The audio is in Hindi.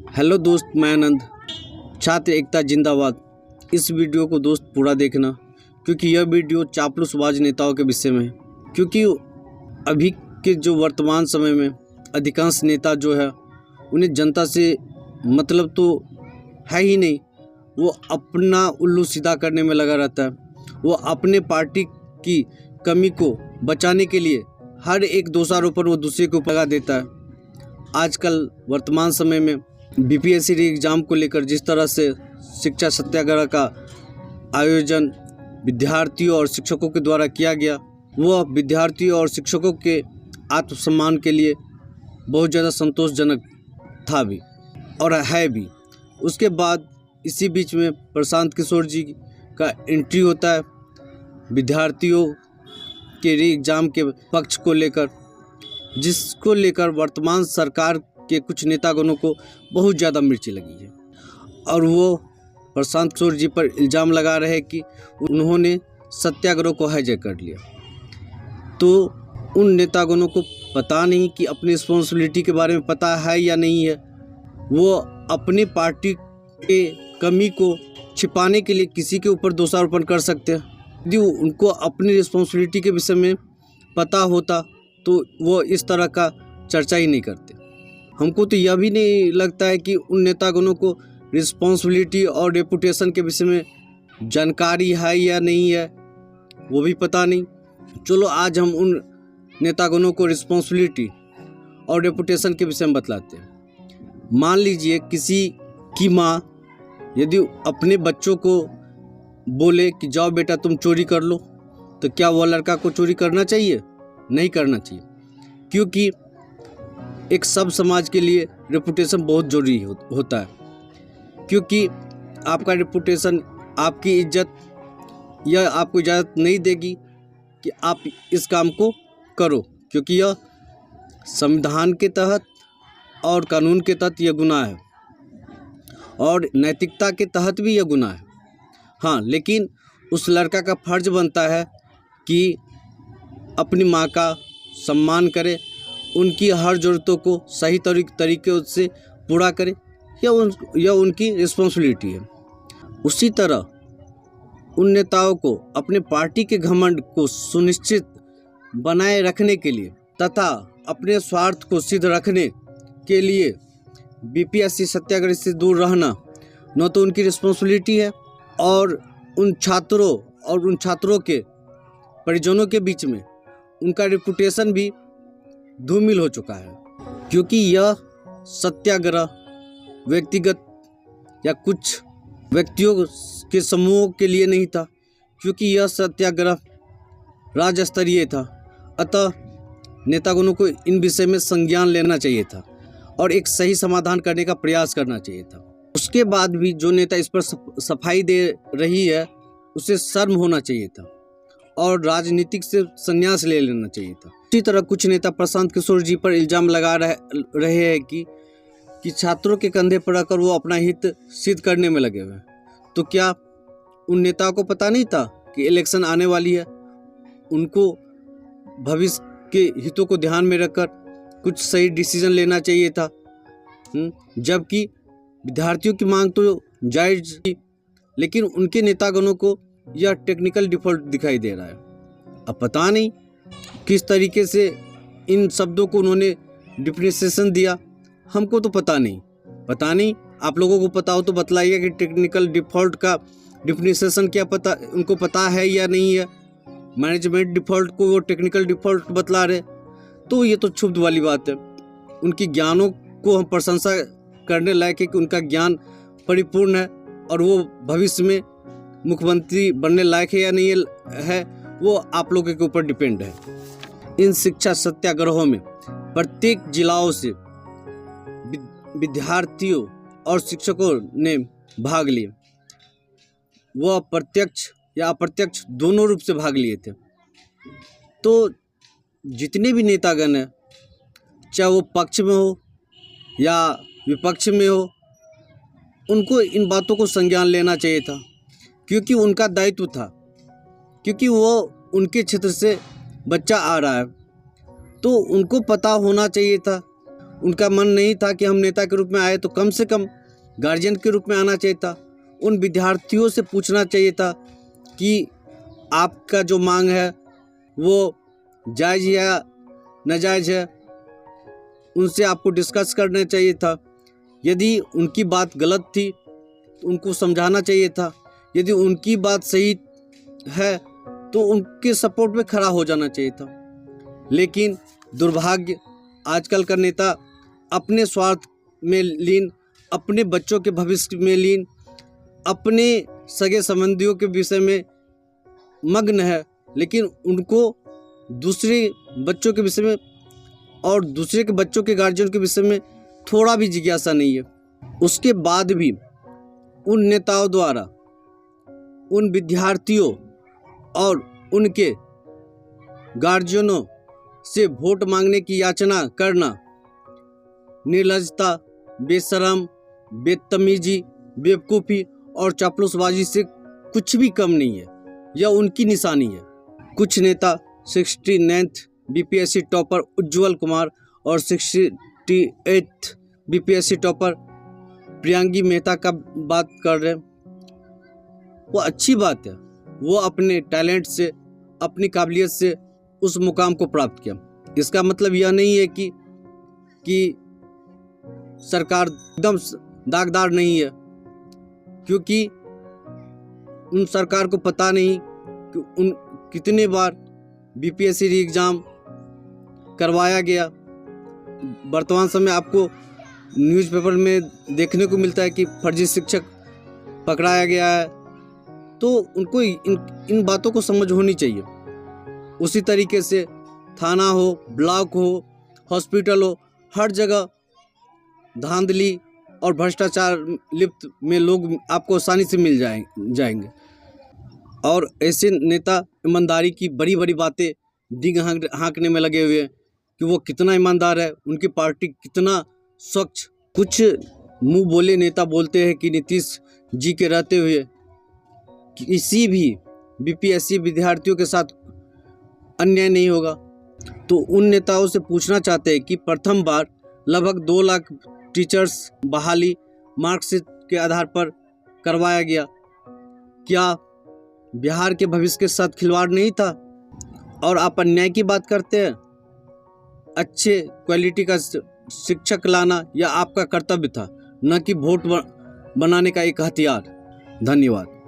हेलो दोस्त, मैं आनंद। छात्र एकता जिंदाबाद। इस वीडियो को दोस्त पूरा देखना, क्योंकि यह वीडियो चापलूसबाज नेताओं के विषय में है। क्योंकि अभी के जो वर्तमान समय में अधिकांश नेता जो है उन्हें जनता से मतलब तो है ही नहीं। वो अपना उल्लू सीधा करने में लगा रहता है। वो अपने पार्टी की कमी को बचाने के लिए हर एक दोषारोपण वो दूसरे को लगा देता है। आजकल वर्तमान समय में बीपीएससी एग्ज़ाम को लेकर जिस तरह से शिक्षा सत्याग्रह का आयोजन विद्यार्थियों और शिक्षकों के द्वारा किया गया, वह विद्यार्थियों और शिक्षकों के आत्मसम्मान के लिए बहुत ज़्यादा संतोषजनक था भी और है भी। उसके बाद इसी बीच में प्रशांत किशोर जी का एंट्री होता है विद्यार्थियों के री एग्ज़ाम के पक्ष को लेकर, जिसको लेकर वर्तमान सरकार के कुछ नेतागणों को बहुत ज़्यादा मिर्ची लगी है। और वो प्रशांत किशोर जी पर इल्ज़ाम लगा रहे हैं कि उन्होंने सत्याग्रह को हाईजैक कर लिया। तो उन नेतागणों को पता नहीं कि अपनी रिस्पॉन्सिबिलिटी के बारे में पता है या नहीं है। वो अपनी पार्टी के कमी को छिपाने के लिए किसी के ऊपर दोषारोपण कर सकते हैं। यदि उनको अपनी रिस्पॉन्सिबिलिटी के विषय में पता होता तो वो इस तरह का चर्चा ही नहीं करते। हमको तो यह भी नहीं लगता है कि उन नेतागणों को रिस्पॉन्सिबिलिटी और रेपुटेशन के विषय में जानकारी है या नहीं है, वो भी पता नहीं। चलो आज हम उन नेतागणों को रिस्पॉन्सिबिलिटी और रेपुटेशन के विषय में बतलाते हैं। मान लीजिए किसी की माँ यदि अपने बच्चों को बोले कि जाओ बेटा तुम चोरी कर लो, तो क्या वह लड़का को चोरी करना चाहिए? नहीं करना चाहिए, क्योंकि एक सब समाज के लिए रेपुटेशन बहुत ज़रूरी होता है। क्योंकि आपका रेपुटेशन, आपकी इज्जत यह आपको इजाज़त नहीं देगी कि आप इस काम को करो, क्योंकि यह संविधान के तहत और कानून के तहत यह गुनाह है और नैतिकता के तहत भी यह गुनाह है। हाँ, लेकिन उस लड़का का फर्ज बनता है कि अपनी माँ का सम्मान करे, उनकी हर ज़रूरतों को सही तरीके से पूरा करे। यह उनकी रिस्पॉन्सिबिलिटी है। उसी तरह उन नेताओं को अपने पार्टी के घमंड को सुनिश्चित बनाए रखने के लिए तथा अपने स्वार्थ को सिद्ध रखने के लिए बीपीएससी सत्याग्रह से दूर रहना न तो उनकी रिस्पॉन्सिबिलिटी है, और उन छात्रों और उन छात्रों के परिजनों के बीच में उनका रेपुटेशन भी धूमिल हो चुका है। क्योंकि यह सत्याग्रह व्यक्तिगत या कुछ व्यक्तियों के समूह के लिए नहीं था, क्योंकि यह सत्याग्रह राज्य स्तरीय था। अतः नेतागणों को इन विषय में संज्ञान लेना चाहिए था और एक सही समाधान करने का प्रयास करना चाहिए था। उसके बाद भी जो नेता इस पर सफाई दे रही है उसे शर्म होना चाहिए था और राजनीतिक से संन्यास ले लेना चाहिए था। इसी तरह कुछ नेता प्रशांत किशोर जी पर इल्ज़ाम लगा रहे हैं कि छात्रों के कंधे पर रखकर वो अपना हित सिद्ध करने में लगे हुए हैं। तो क्या उन नेताओं को पता नहीं था कि इलेक्शन आने वाली है? उनको भविष्य के हितों को ध्यान में रखकर कुछ सही डिसीजन लेना चाहिए था। जबकि विद्यार्थियों की मांग तो जायज़ थी, लेकिन उनके नेतागणों को यह टेक्निकल डिफॉल्ट दिखाई दे रहा है। अब पता नहीं किस तरीके से इन शब्दों को उन्होंने डिफरेंशिएशन दिया, हमको तो पता नहीं। आप लोगों को पता हो तो बतलाइए कि टेक्निकल डिफॉल्ट का डिफरेंशिएशन क्या पता उनको पता है या नहीं है। मैनेजमेंट डिफॉल्ट को वो टेक्निकल डिफॉल्ट बतला रहे, तो ये तो क्षुब्ध वाली बात है। उनकी ज्ञानों को हम प्रशंसा करने लायक है कि उनका ज्ञान परिपूर्ण है और वो भविष्य में मुख्यमंत्री बनने लायक है या नहीं है, वो आप लोगों के ऊपर डिपेंड है। इन शिक्षा सत्याग्रहों में प्रत्येक जिलाओं से विद्यार्थियों और शिक्षकों ने भाग लिए। वह प्रत्यक्ष या अप्रत्यक्ष दोनों रूप से भाग लिए थे। तो जितने भी नेतागण हैं, चाहे वो पक्ष में हो या विपक्ष में हो, उनको इन बातों को संज्ञान लेना चाहिए था, क्योंकि उनका दायित्व था। क्योंकि वो उनके क्षेत्र से बच्चा आ रहा है, तो उनको पता होना चाहिए था उनका मन नहीं था कि हम नेता के रूप में आए, तो कम से कम गार्जियन के रूप में आना चाहिए था। उन विद्यार्थियों से पूछना चाहिए था कि आपका जो मांग है वो जायज़ या नाजायज़ है, उनसे आपको डिस्कस करना चाहिए था। यदि उनकी बात गलत थी तो उनको समझाना चाहिए था, यदि उनकी बात सही है तो उनके सपोर्ट में खड़ा हो जाना चाहिए था। लेकिन दुर्भाग्य, आजकल का नेता अपने स्वार्थ में लीन, अपने बच्चों के भविष्य में लीन, अपने सगे संबंधियों के विषय में मग्न है, लेकिन उनको दूसरे बच्चों के विषय में और दूसरे के बच्चों के गार्जियन के विषय में थोड़ा भी जिज्ञासा नहीं है। उसके बाद भी उन नेताओं द्वारा उन विद्यार्थियों और उनके गार्जियनों से वोट मांगने की याचना करना निर्लज्जता, बेशरम, बेतमीजी, बेवकूफ़ी और चापलूसबाजी से कुछ भी कम नहीं है। यह उनकी निशानी है। कुछ नेता 69th बीपीएससी टॉपर उज्जवल कुमार और 68th बीपीएससी टॉपर प्रियांगी मेहता का बात कर रहे हैं। वो अच्छी बात है, वो अपने टैलेंट से, अपनी काबिलियत से उस मुकाम को प्राप्त किया। इसका मतलब यह नहीं है कि सरकार एकदम दागदार नहीं है, क्योंकि उन सरकार को पता नहीं कि उन कितने बार बीपीएससी री एग्ज़ाम करवाया गया। वर्तमान समय आपको न्यूज़पेपर में देखने को मिलता है कि फर्जी शिक्षक पकड़ाया गया है, तो उनको इन बातों को समझ होनी चाहिए। उसी तरीके से थाना हो, ब्लॉक हो, हॉस्पिटल हो, हर जगह धांधली और भ्रष्टाचार लिप्त में लोग आपको आसानी से मिल जाएंगे। और ऐसे नेता ईमानदारी की बड़ी बड़ी बातें डींग हाँकने में लगे हुए हैं कि वो कितना ईमानदार है, उनकी पार्टी कितना स्वच्छ। कुछ मुंह बोले नेता बोलते हैं कि नीतीश जी के रहते हुए किसी भी बीपीएससी विद्यार्थियों के साथ अन्याय नहीं होगा। तो उन नेताओं से पूछना चाहते हैं कि प्रथम बार लगभग 2 लाख टीचर्स बहाली मार्कशीट के आधार पर करवाया गया। क्या बिहार के भविष्य के साथ खिलवाड़ नहीं था? और आप अन्याय की बात करते हैं। अच्छे क्वालिटी का शिक्षक लाना यह आपका कर्तव्य था, न कि वोट बनाने का एक हथियार। धन्यवाद।